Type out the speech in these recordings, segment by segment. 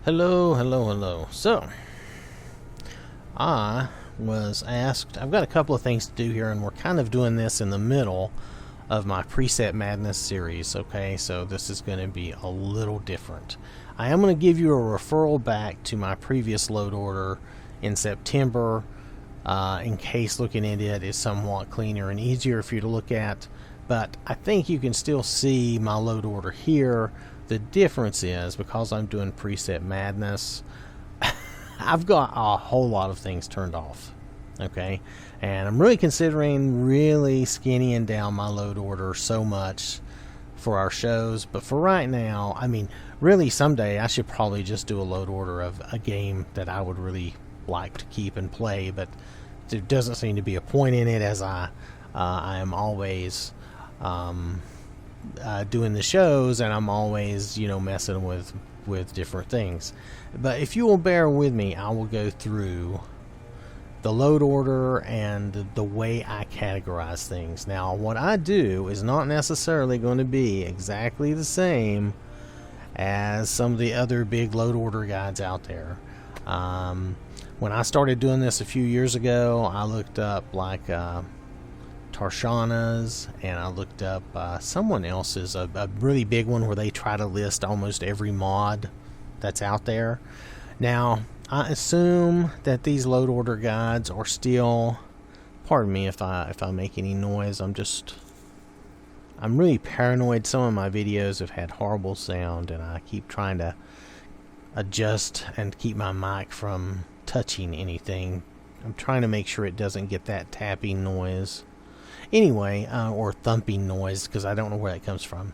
Hello, hello, hello. So, I was asked, I've got a couple of things to do here, and we're kind of doing this in the middle of my Preset Madness series, okay? So this is going to be a little different. I am going to give you a referral back to my previous load order in September, in case looking at it is somewhat cleaner and easier for you to look at. But I think you can still see my load order here. The difference is, because I'm doing Preset Madness, I've got a whole lot of things turned off, okay? And I'm really considering skinnying down my load order so much for our shows. But for right now, I mean, really someday I should probably just do a load order of a game that I would really like to keep and play. But there doesn't seem to be a point in it, as I am always doing the shows, and I'm always, messing with different things. But if you will bear with me, I will go through the load order and the way I categorize things. Now, what I do is not necessarily going to be exactly the same as some of the other big load order guides out there. When I started doing this a few years ago, I looked up Tarshana's, and I looked up someone else's, a really big one where they try to list almost every mod that's out there. Now, I assume that these load order guides are still, pardon me if I make any noise, I'm really paranoid. Some of my videos have had horrible sound, and I keep trying to adjust and keep my mic from touching anything. I'm trying to make sure it doesn't get that tapping noise. Anyway, or thumping noise, because I don't know where that comes from.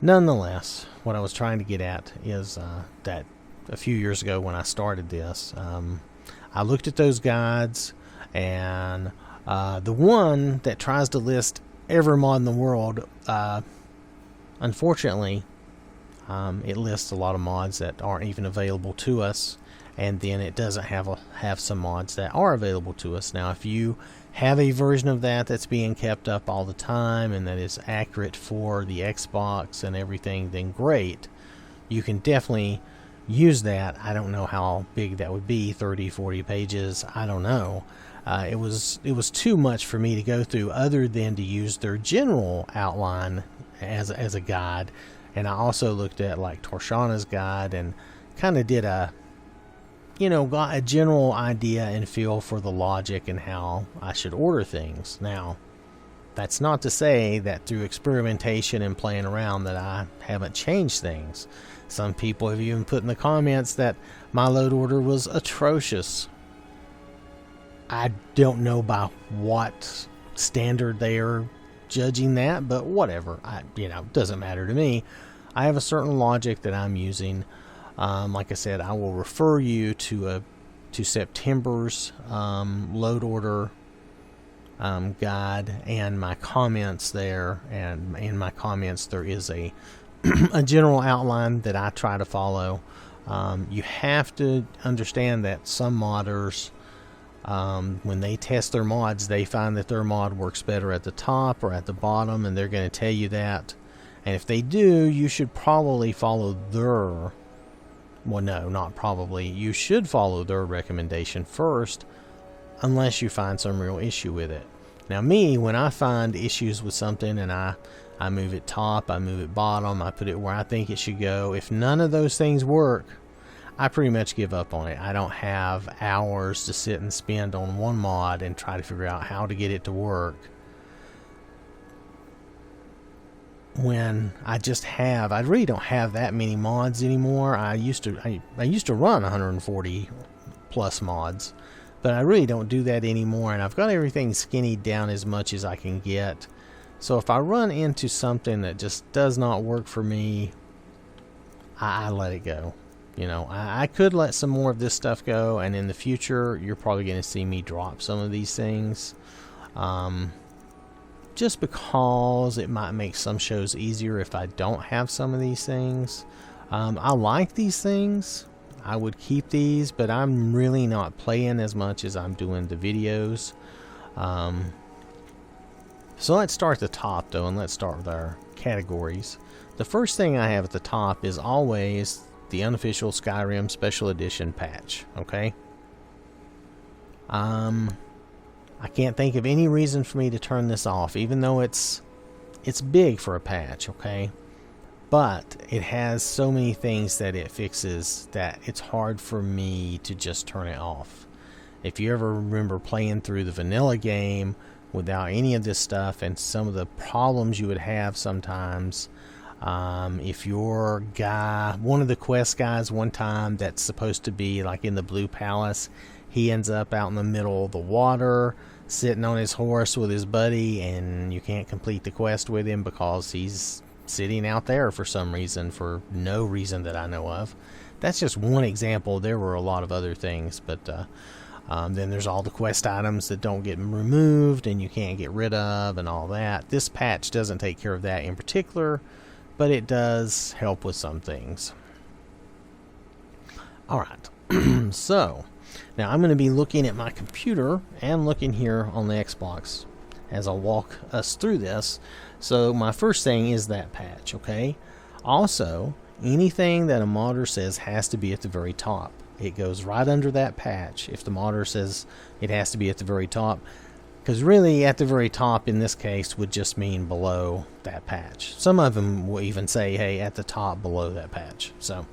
Nonetheless, what I was trying to get at is that a few years ago when I started this, I looked at those guides, and the one that tries to list every mod in the world, unfortunately, it lists a lot of mods that aren't even available to us, and then it doesn't have some mods that are available to us. Now, if you have a version of that that's being kept up all the time and that is accurate for the Xbox and everything, then great. You can definitely use that. I don't know how big that would be, 30, 40 pages, I don't know. It was too much for me to go through, other than to use their general outline as a guide. And I also looked at like Torshana's guide and kind of did got a general idea and feel for the logic and how I should order things. Now, that's not to say that through experimentation and playing around that I haven't changed things. Some people have even put in the comments that my load order was atrocious. I don't know by what standard they are judging that, but whatever. It doesn't matter to me. I have a certain logic that I'm using. Like I said, I will refer you to September's load order guide and my comments there. And in my comments, there is a a general outline that I try to follow. You have to understand that some modders, when they test their mods, they find that their mod works better at the top or at the bottom, and they're going to tell you that. And if they do, you should probably follow their... Well, no, not probably. You should follow their recommendation first, unless you find some real issue with it. Now, me, when I find issues with something and I move it top, I move it bottom, I put it where I think it should go, if none of those things work, I pretty much give up on it. I don't have hours to sit and spend on one mod and try to figure out how to get it to work, when I really don't have that many mods anymore. I used to run 140 plus mods, but I really don't do that anymore, and I've got everything skinnied down as much as I can get. So if I run into something that just does not work for me, I let it go. I could let some more of this stuff go, and in the future you're probably going to see me drop some of these things. Just because it might make some shows easier if I don't have some of these things. I like these things. I would keep these, but I'm really not playing as much as I'm doing the videos. So let's start at the top, though, and let's start with our categories. The first thing I have at the top is always the Unofficial Skyrim Special Edition patch. Okay. I can't think of any reason for me to turn this off, even though it's big for a patch. Okay. But it has so many things that it fixes that it's hard for me to just turn it off. If you ever remember playing through the vanilla game without any of this stuff and some of the problems you would have sometimes, if your guy, one of the quest guys one time that's supposed to be like in the Blue Palace, he ends up out in the middle of the water sitting on his horse with his buddy, and you can't complete the quest with him because he's sitting out there for some reason, for no reason that I know of. That's just one example. There were a lot of other things, but then there's all the quest items that don't get removed and you can't get rid of and all that. This patch doesn't take care of that in particular, but it does help with some things. Alright, so now I'm going to be looking at my computer and looking here on the Xbox as I walk us through this. So my first thing is that patch, okay? Also, anything that a modder says has to be at the very top. It goes right under that patch if the modder says it has to be at the very top. Because really, at the very top in this case would just mean below that patch. Some of them will even say, hey, at the top below that patch. So,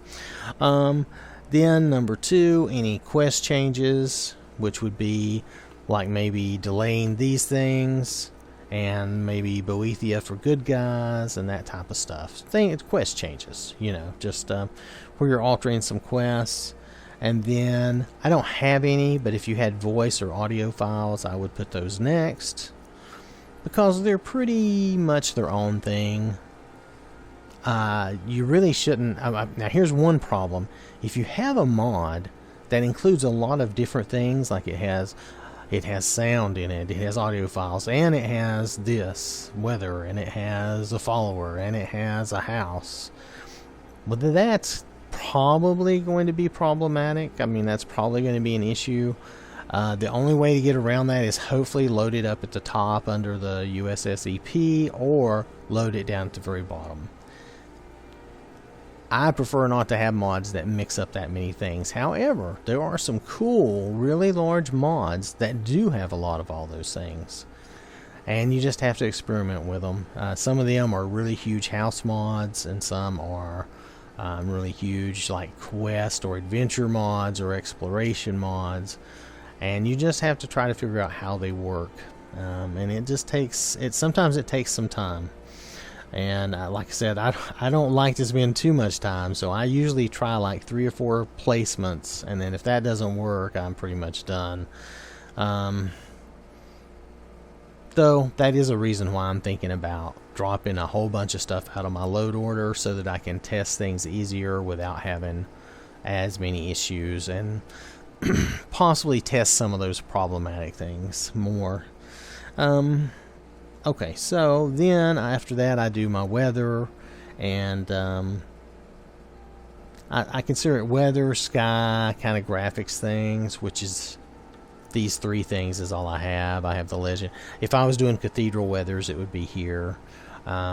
then number 2, any quest changes, which would be like maybe delaying these things, and maybe Boethiah for good guys, and that type of stuff. Quest changes, you know, just where you're altering some quests. And then, I don't have any, but if you had voice or audio files, I would put those next, because they're pretty much their own thing. You really shouldn't... now, here's one problem. If you have a mod that includes a lot of different things, like it has sound in it, it has audio files, and it has this weather, and it has a follower, and it has a house, well, that's probably going to be problematic. I mean, that's probably going to be an issue. The only way to get around that is hopefully load it up at the top under the USSEP, or load it down at the very bottom. I prefer not to have mods that mix up that many things. However, there are some cool, really large mods that do have a lot of all those things. And you just have to experiment with them. Some of them are really huge house mods, and some are really huge like quest or adventure mods or exploration mods. And you just have to try to figure out how they work. And it just takes, sometimes it takes some time. And like I said, I don't like to spend too much time, so I usually try like 3 or 4 placements, and then if that doesn't work, I'm pretty much done. Though that is a reason why I'm thinking about dropping a whole bunch of stuff out of my load order so that I can test things easier without having as many issues, and possibly test some of those problematic things more. Okay, so then after that I do my weather, and I consider it weather, sky, kind of graphics things, which is these 3 things is all I have. I have the legend. If I was doing cathedral weathers, it would be here,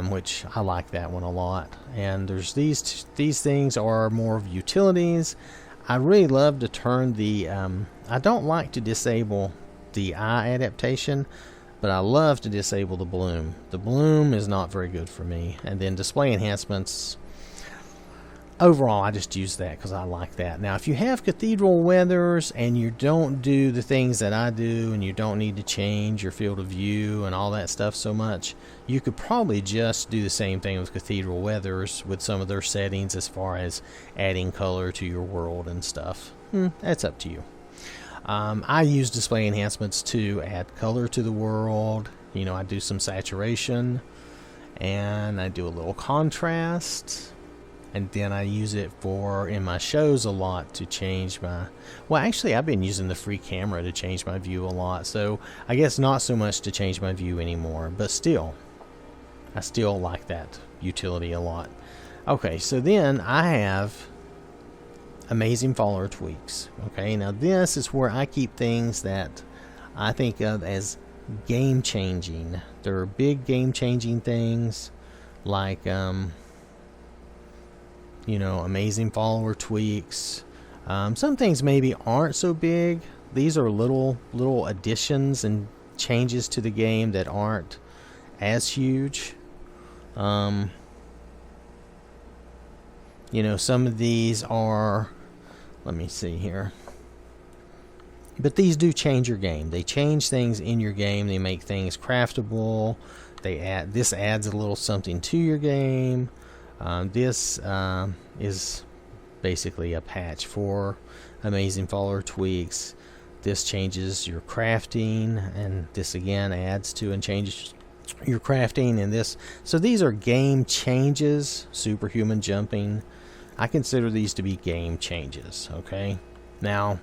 which I like that one a lot. And there's these things are more of utilities. I really love to turn the I don't like to disable the eye adaptation, but I love to disable the bloom. The bloom is not very good for me. And then display enhancements, overall I just use that because I like that. Now if you have cathedral weathers and you don't do the things that I do, and you don't need to change your field of view and all that stuff so much, you could probably just do the same thing with cathedral weathers with some of their settings as far as adding color to your world and stuff. That's up to you. I use display enhancements to add color to the world. You know, I do some saturation, and I do a little contrast, and then I use it in my shows a lot to change my... Well, actually, I've been using the free camera to change my view a lot, so I guess not so much to change my view anymore, but still, I still like that utility a lot. Okay, so then I have amazing follower tweaks. Okay, now this is where I keep things that I think of as game changing. There are big game changing things like you amazing follower tweaks. Some things maybe aren't so big. These are little additions and changes to the game that aren't as huge. Some of these are, let me see here. But these do change your game. They change things in your game. They make things craftable. This adds a little something to your game. This is basically a patch for amazing follower tweaks. This changes your crafting, and this again adds to and changes your crafting. And so these are game changes. Superhuman jumping, I consider these to be game changes. Okay, now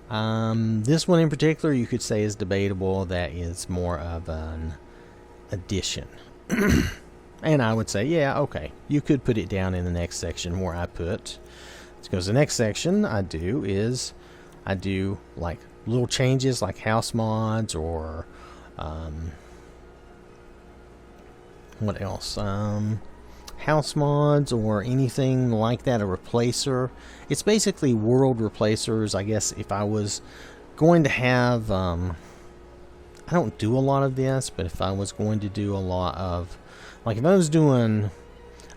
this one in particular, you could say, is debatable. That is more of an addition. And I would say, yeah, okay, you could put it down in the next section where I put, because the next section I do like little changes like house mods, or what else? House mods or anything like that, a replacer. It's basically world replacers. I guess if I was going to have, I don't do a lot of this, but if I was going to do a lot of, like if I was doing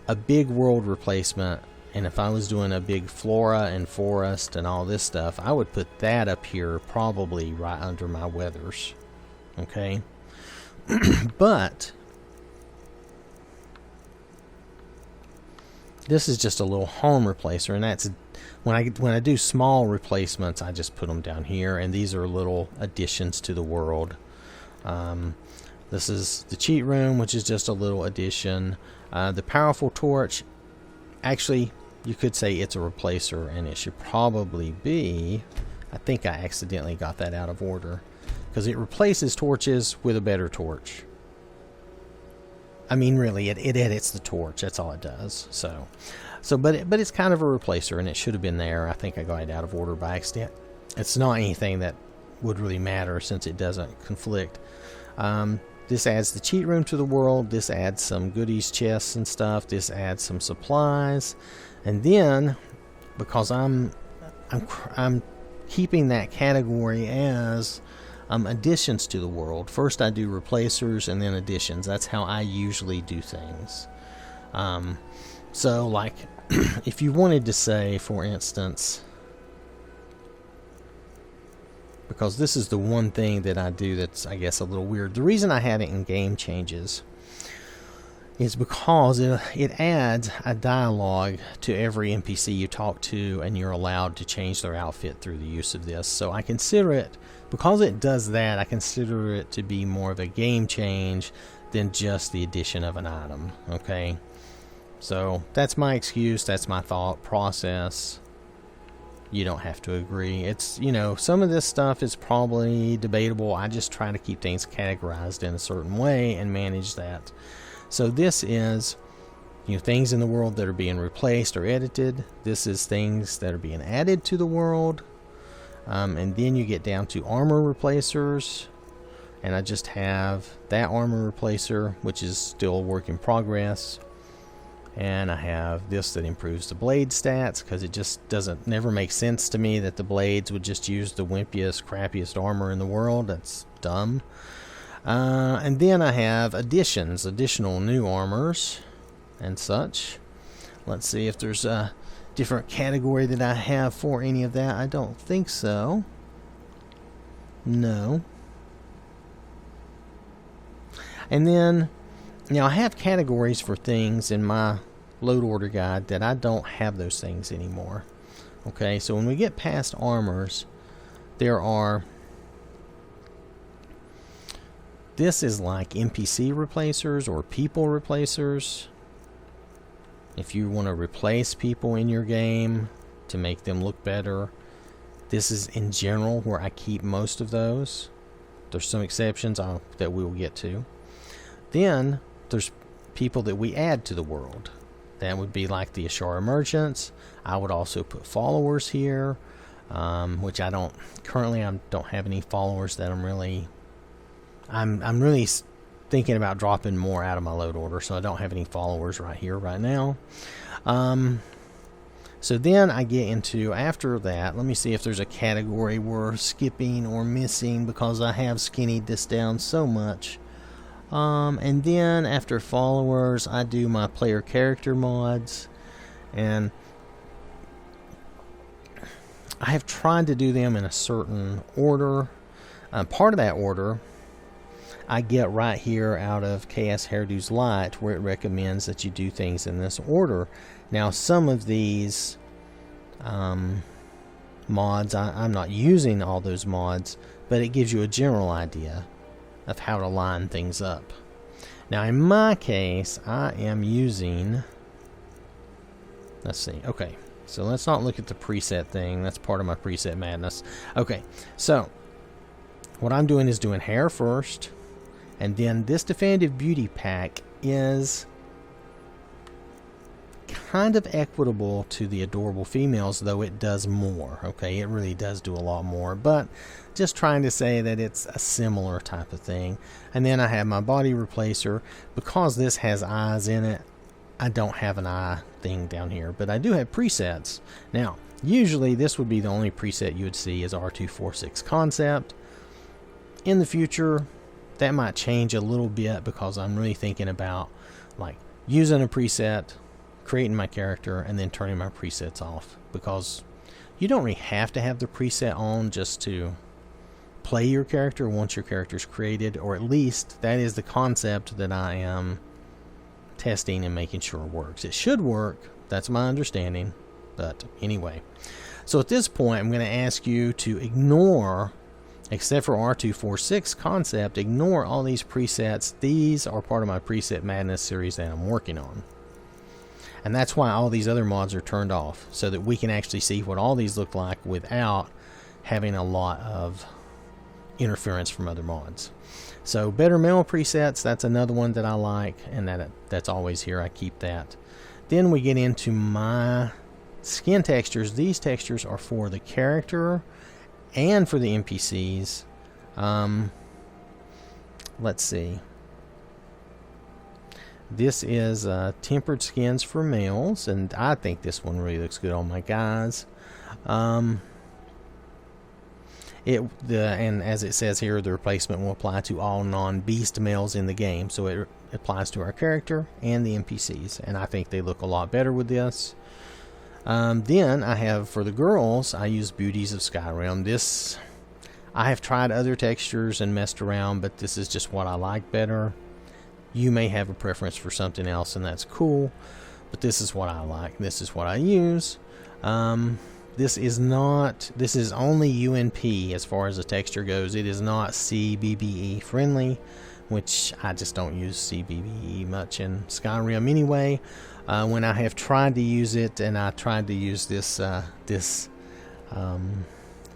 a big world replacement, and if I was doing a big flora and forest and all this stuff, I would put that up here probably right under my weathers. Okay? But this is just a little home replacer, and that's when I do small replacements, I just put them down here, and these are little additions to the world. This is the cheat room, which is just a little addition. The powerful torch, actually, you could say it's a replacer, and it should probably be, I think I accidentally got that out of order, because it replaces torches with a better torch. I mean, really, it edits the torch. That's all it does. But it's kind of a replacer, and it should have been there. I think I got it out of order by accident. It's not anything that would really matter since it doesn't conflict. This adds the cheat room to the world. This adds some goodies chests and stuff. This adds some supplies, and then because I'm keeping that category as additions to the world. First I do replacers and then additions. That's how I usually do things. So like if you wanted to say, for instance, because this is the one thing that I do that's, I guess, a little weird. The reason I had it in game changes is because it adds a dialogue to every NPC you talk to, and you're allowed to change their outfit through the use of this. So I consider it, because it does that, I consider it to be more of a game change than just the addition of an item. Okay? So that's my excuse, that's my thought process. You don't have to agree. It's, some of this stuff is probably debatable. I just try to keep things categorized in a certain way and manage that. So this is, things in the world that are being replaced or edited. This is things that are being added to the world. And then you get down to armor replacers. And I just have that armor replacer, which is still a work in progress. And I have this that improves the blade stats, because it just never make sense to me that the blades would just use the wimpiest, crappiest armor in the world. That's dumb. And then I have additional new armors and such. Let's see if there's a different category that I have for any of that. I don't think so. No. And then, I have categories for things in my load order guide that I don't have those things anymore. Okay, so when we get past armors, there are, this is like NPC replacers or people replacers. If you want to replace people in your game to make them look better, this is in general where I keep most of those. There's some exceptions that we will get to. Then there's people that we add to the world. That would be like the Ashara merchants. I would also put followers here, which I don't currently. I don't have any followers that I'm really thinking about dropping more out of my load order, so I don't have any followers right here, right now. So then I get into, after that, let me see if there's a category we're skipping or missing, because I have skinnied this down so much. And then after followers, I do my player character mods, and I have tried to do them in a certain order. Part of that order I get right here out of Chaos Hairdo's Light, where it recommends that you do things in this order. Now, some of these mods, I'm not using all those mods, but it gives you a general idea of how to line things up. Now, in my case, I am using, let's see, okay, so let's not look at the preset thing. That's part of my preset madness. Okay, so what I'm doing is doing hair first, and then this Definitive Beauty pack is kind of equitable to the adorable females, though it does more. Okay, it really does do a lot more, but just trying to say that it's a similar type of thing. And then I have my body replacer. Because this has eyes in it, I don't have an eye thing down here, but I do have presets. Now, usually this would be the only preset you would see is R246 concept. In the future, that might change a little bit, because I'm really thinking about like using a preset, creating my character, and then turning my presets off, because you don't really have to have the preset on just to play your character once your character is created, or at least that is the concept that I am testing and making sure works. It should work, that's my understanding, but anyway. So at this point, I'm going to ask you to ignore, except for R246 concept, ignore all these presets. These are part of my Preset Madness series that I'm working on. And that's why all these other mods are turned off, so that we can actually see what all these look like without having a lot of interference from other mods. So Better Male presets, that's another one that I like, and that's always here. I keep that. Then we get into my skin textures. These textures are for the character and for the NPCs. Let's see. This is tempered skins for males, and I think this one really looks good on my guys. And as it says here, the replacement will apply to all non-beast males in the game, so it applies to our character and the NPCs, and I think they look a lot better with this. Then I have, for the girls, I use Beauties of Skyrim. This, I have tried other textures and messed around, but this is just what I like better. You may have a preference for something else, and that's cool, but this is what I like. This is what I use. This is only UNP as far as the texture goes. It is not CBBE friendly, which I just don't use CBBE much in Skyrim anyway. When I have tried to use it, and I tried to use this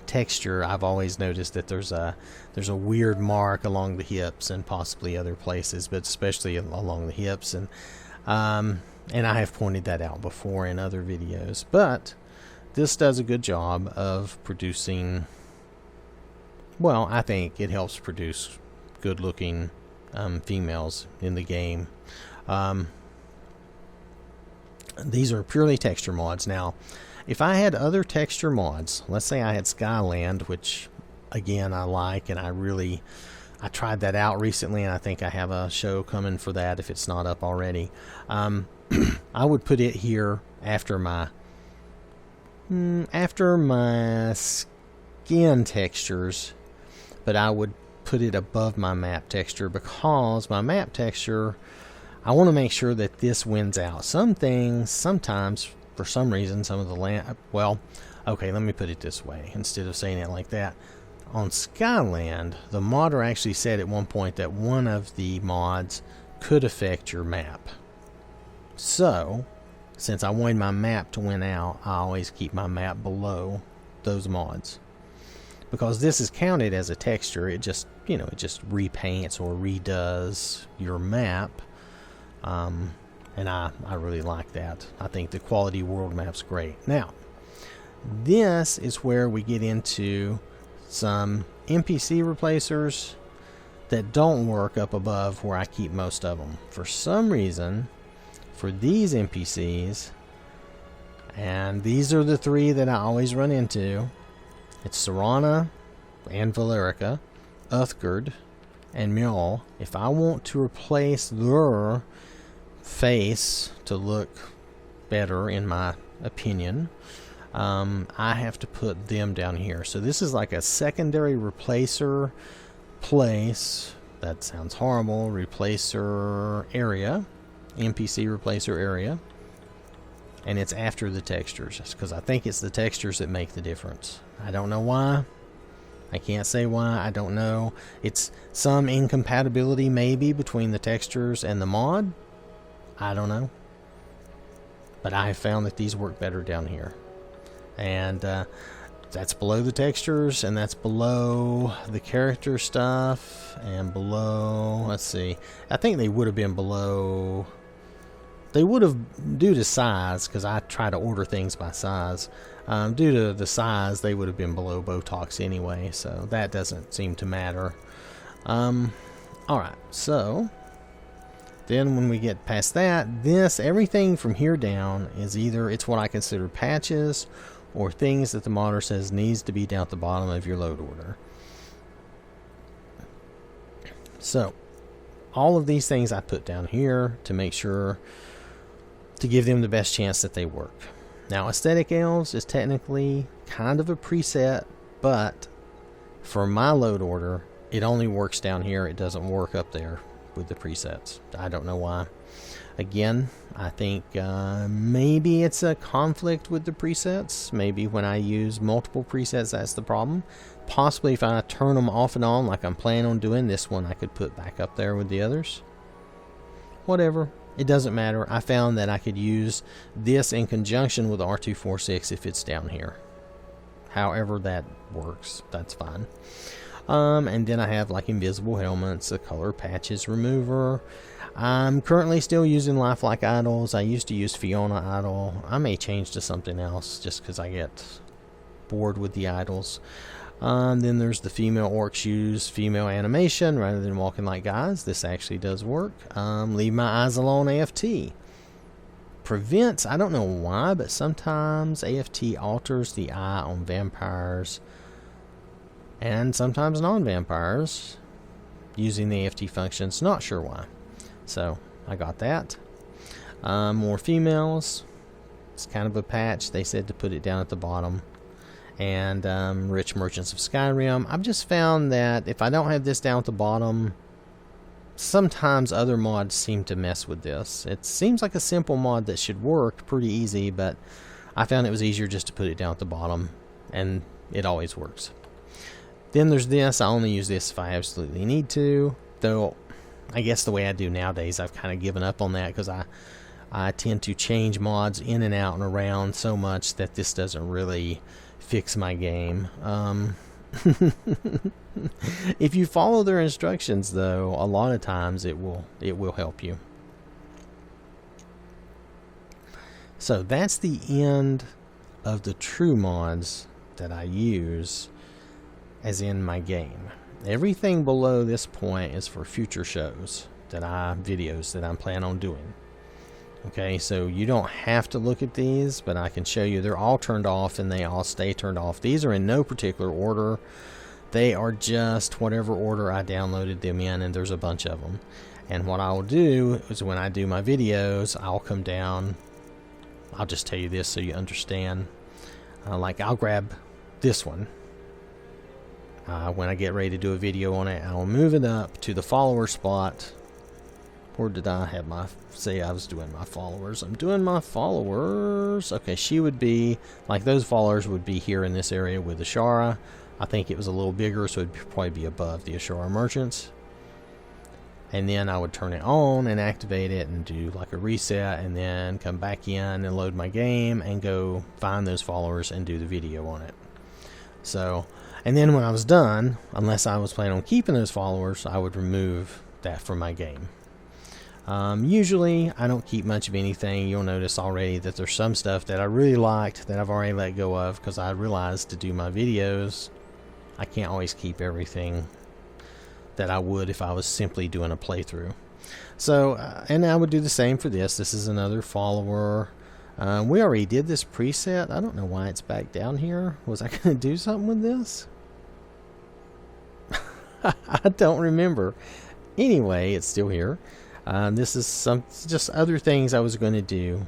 texture, I've always noticed that there's a weird mark along the hips and possibly other places, but especially along the hips, and I have pointed that out before in other videos. But this does a good job of producing, well, I think it helps produce good looking females in the game. These are purely texture mods. Now, if I had other texture mods, let's say I had Skyland, which again I like, and I tried that out recently, and I think I have a show coming for that if it's not up already. I would put it here after my skin textures, but I would put it above my map texture, because my map texture, I want to make sure that this wins out. Some things, sometimes, for some reason, some of the land, well, okay, let me put it this way, instead of saying it like that. On Skyland, the modder actually said at one point that one of the mods could affect your map. So, since I wanted my map to win out, I always keep my map below those mods. Because this is counted as a texture, it just, it just repaints or redoes your map. And I really like that. I think the quality world map's great. Now, this is where we get into some NPC replacers. that don't work up above where I keep most of them. For some reason, for these NPCs, and these are the three that I always run into, it's Serana and Valerica, Uthgard, and Mjol. If I want to replace their face to look better, in my opinion, I have to put them down here. So this is like a secondary replacer place. That sounds horrible. Replacer area, NPC replacer area, and it's after the textures, because I think it's the textures that make the difference. I don't know why. I can't say why. I don't know. It's some incompatibility maybe between the textures and the mod. I don't know. But I have found that these work better down here. And that's below the textures, and that's below the character stuff, and below, let's see, I think they would have been below, they would have, due to size, because I try to order things by size, due to the size, they would have been below Botox anyway, so that doesn't seem to matter. Alright, so then when we get past that, everything from here down is either, it's what I consider patches, or things that the modder says needs to be down at the bottom of your load order. So, all of these things I put down here to make sure to give them the best chance that they work. Now, Aesthetic Elves is technically kind of a preset, but for my load order, it only works down here. It doesn't work up there with the presets. I don't know why. Again, I think maybe it's a conflict with the presets. Maybe when I use multiple presets, that's the problem. Possibly if I turn them off and on, like I'm planning on doing this one, I could put back up there with the others. Whatever. It doesn't matter. I found that I could use this in conjunction with R246 if it's down here. However that works, that's fine. And then I have like invisible helmets, a color patches remover. I'm currently still using lifelike idols. I used to use Fiona idol. I may change to something else just because I get bored with the idols. Then there's the female orc shoes, female animation rather than walking like guys. This actually does work. Leave my eyes alone AFT. Prevents, I don't know why, but sometimes AFT alters the eye on vampires and sometimes non-vampires using the AFT functions. Not sure why. So I got that. More females. It's kind of a patch. They said to put it down at the bottom. And Rich Merchants of Skyrim. I've just found that if I don't have this down at the bottom, sometimes other mods seem to mess with this. It seems like a simple mod that should work pretty easy, but I found it was easier just to put it down at the bottom, and it always works. Then there's this. I only use this if I absolutely need to, though I guess the way I do nowadays, I've kind of given up on that because I tend to change mods in and out and around so much that this doesn't really fix my game. If you follow their instructions, though, a lot of times it will help you. So that's the end of the true mods that I use as in my game. Everything below this point is for future shows videos that I'm planning on doing. Okay, so you don't have to look at these, but I can show you they're all turned off and they all stay turned off. These are in no particular order. They are just whatever order I downloaded them in, and there's a bunch of them. And what I will do is when I do my videos, I'll come down. I'll just tell you this so you understand. Like I'll grab this one. When I get ready to do a video on it, I'll move it up to the follower spot. Or did I have say I was doing my followers? I'm doing my followers. Okay, she would be, like those followers would be here in this area with Ashara. I think it was a little bigger, so it'd probably be above the Ashara merchants. And then I would turn it on and activate it and do like a reset, and then come back in and load my game and go find those followers and do the video on it. So, and then when I was done, unless I was planning on keeping those followers, I would remove that from my game. Usually I don't keep much of anything. You'll notice already that there's some stuff that I really liked that I've already let go of because I realized to do my videos I can't always keep everything that I would if I was simply doing a playthrough. So, and I would do the same for this. This is another follower. We already did this preset. I don't know why it's back down here. Was I going to do something with this? I don't remember. Anyway, it's still here. This is just other things I was going to do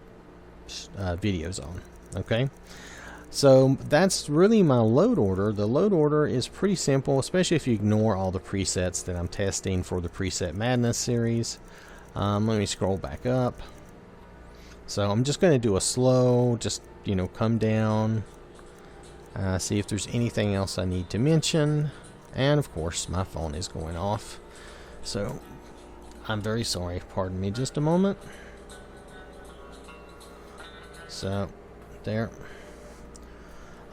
videos on. Okay, so that's really my load order. The load order is pretty simple, especially if you ignore all the presets that I'm testing for the Preset Madness series. Let me scroll back up. So I'm just going to do a slow, just, you know, come down, see if there's anything else I need to mention. And of course, my phone is going off. So I'm very sorry. Pardon me just a moment. So there.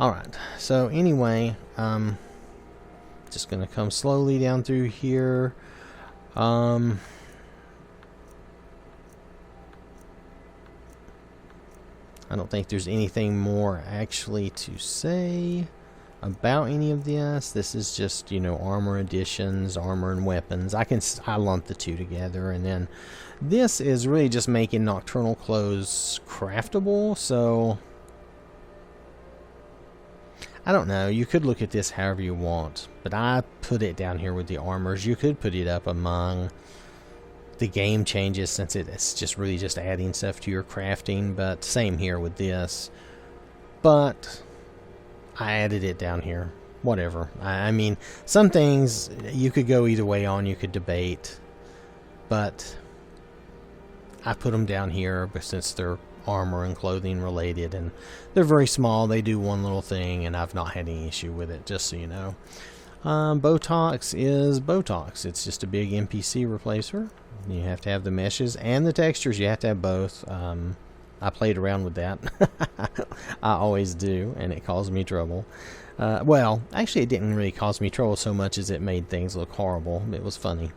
Alright. So anyway, just going to come slowly down through here. I don't think there's anything more actually to say about any of this. This is just, you know, armor additions, armor and weapons. I lump the two together, and then this is really just making nocturnal clothes craftable. So I don't know. You could look at this however you want, but I put it down here with the armors. You could put it up among the game changes, since it's just really just adding stuff to your crafting, but same here with this. But I added it down here. Whatever. I mean, some things you could go either way on, you could debate, but I put them down here but since they're armor and clothing related, and they're very small. They do one little thing, and I've not had any issue with it, just so you know. Botox is Botox. It's just a big NPC replacer. You have to have the meshes and the textures. You have to have both. I played around with that. I always do, and it caused me trouble. Well, actually, it didn't really cause me trouble so much as it made things look horrible. It was funny.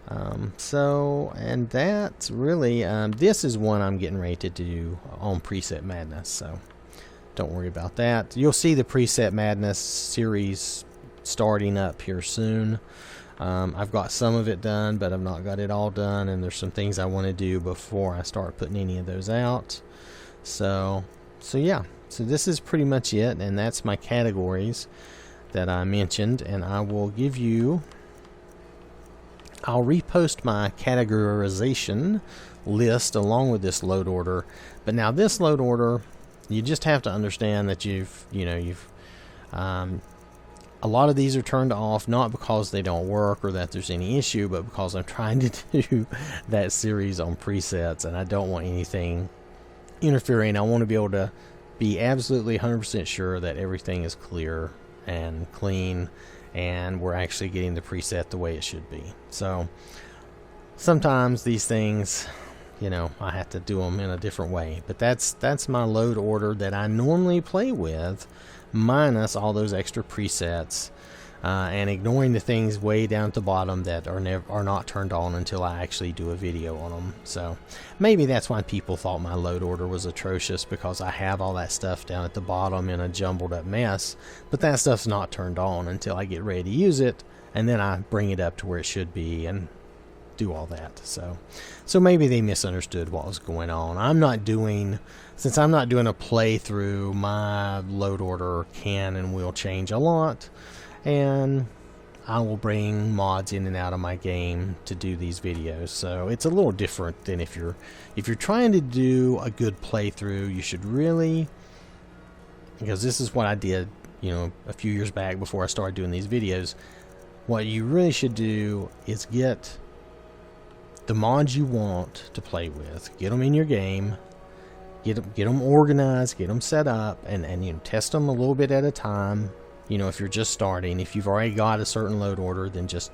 And that's really, this is one I'm getting ready to do on Preset Madness, so don't worry about that. You'll see the Preset Madness series starting up here soon. I've got some of it done, but I've not got it all done, and there's some things I want to do before I start putting any of those out. So yeah, so this is pretty much it, and that's my categories that I mentioned, and I will give you, I'll repost my categorization list along with this load order. But now this load order, you just have to understand that a lot of these are turned off, not because they don't work or that there's any issue, but because I'm trying to do that series on presets, and I don't want anything interfering. I want to be able to be absolutely 100% sure that everything is clear and clean, and we're actually getting the preset the way it should be. So sometimes these things, you know, I have to do them in a different way. But that's my load order that I normally play with, minus all those extra presets, and ignoring the things way down at the bottom that are not turned on until I actually do a video on them. So maybe that's why people thought my load order was atrocious, because I have all that stuff down at the bottom in a jumbled up mess, but that stuff's not turned on until I get ready to use it, and then I bring it up to where it should be and do all that. So maybe they misunderstood what was going on. Since I'm not doing a playthrough, my load order can and will change a lot, and I will bring mods in and out of my game to do these videos. So it's a little different than if you're trying to do a good playthrough. You should really, because this is what I did, you know, a few years back before I started doing these videos. What you really should do is get the mods you want to play with, get them in your game, get them organized, get them set up, and you know, test them a little bit at a time. You know, if you're just starting, if you've already got a certain load order, then just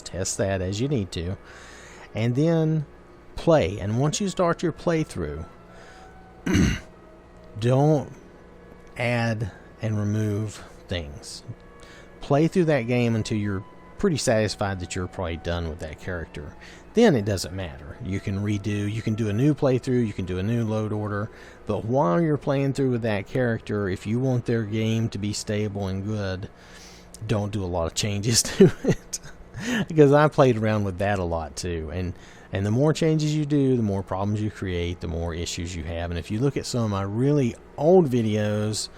test that as you need to, and then play. And once you start your playthrough, don't add and remove things. Play through that game until you're pretty satisfied that you're probably done with that character. Then it doesn't matter. You can do a new playthrough, you can do a new load order, but while you're playing through with that character, if you want their game to be stable and good, don't do a lot of changes to it. because I played around with that a lot too. And the more changes you do, the more problems you create, the more issues you have. And if you look at some of my really old videos,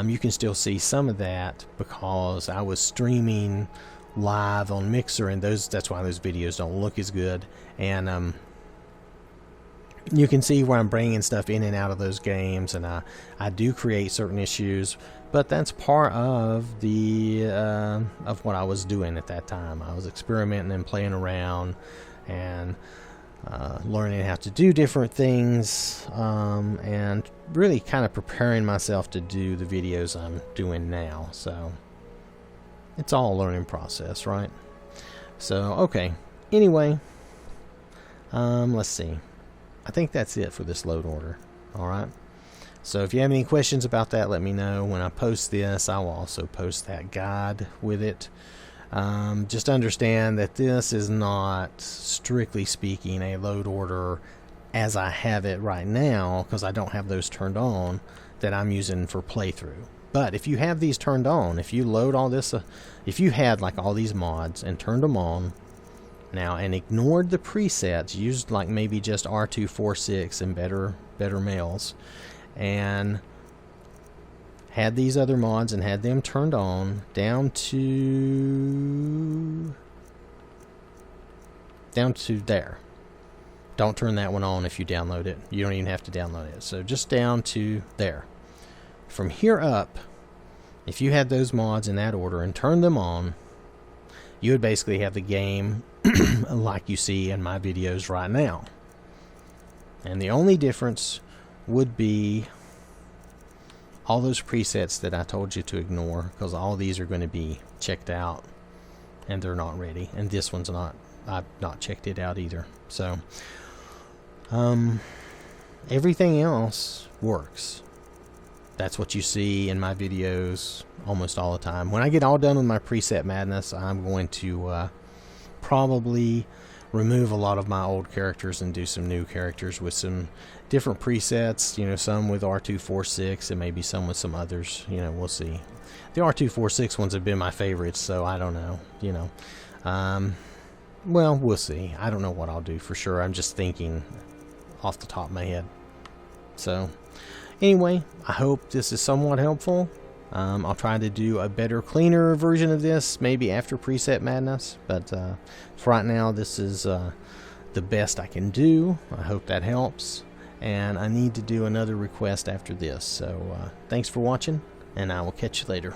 you can still see some of that because I was streaming live on Mixer, and that's why those videos don't look as good. And you can see where I'm bringing stuff in and out of those games, and I do create certain issues, but that's part of the of what I was doing at that time. I was experimenting and playing around and learning how to do different things, and really kind of preparing myself to do the videos I'm doing now. So it's all a learning process, right? So okay, anyway, let's see. I think that's it for this load order. Alright, so if you have any questions about that, let me know. When I post this, I will also post that guide with it. Just understand that this is not, strictly speaking, a load order as I have it right now, because I don't have those turned on, that I'm using for playthrough. But if you have these turned on, if you load all this, if you had like all these mods and turned them on now and ignored the presets, used like maybe just R246 and better males, and had these other mods and had them turned on down to there. Don't turn that one on if you download it. You don't even have to download it. So just down to there. From here up, if you had those mods in that order and turned them on, you would basically have the game like you see in my videos right now. And the only difference would be all those presets that I told you to ignore, because all these are going to be checked out and they're not ready. And this one's not. I've not checked it out either. So everything else works. That's what you see in my videos almost all the time. When I get all done with my preset madness, I'm going to probably remove a lot of my old characters and do some new characters with some different presets. You know, some with R246 and maybe some with some others. You know, we'll see. The R246 ones have been my favorites, so I don't know. You know, well, we'll see. I don't know what I'll do for sure. I'm just thinking off the top of my head. So anyway, I hope this is somewhat helpful. I'll try to do a better, cleaner version of this maybe after preset madness, but for right now this is the best I can do. I hope that helps, and I need to do another request after this. So thanks for watching, and I will catch you later.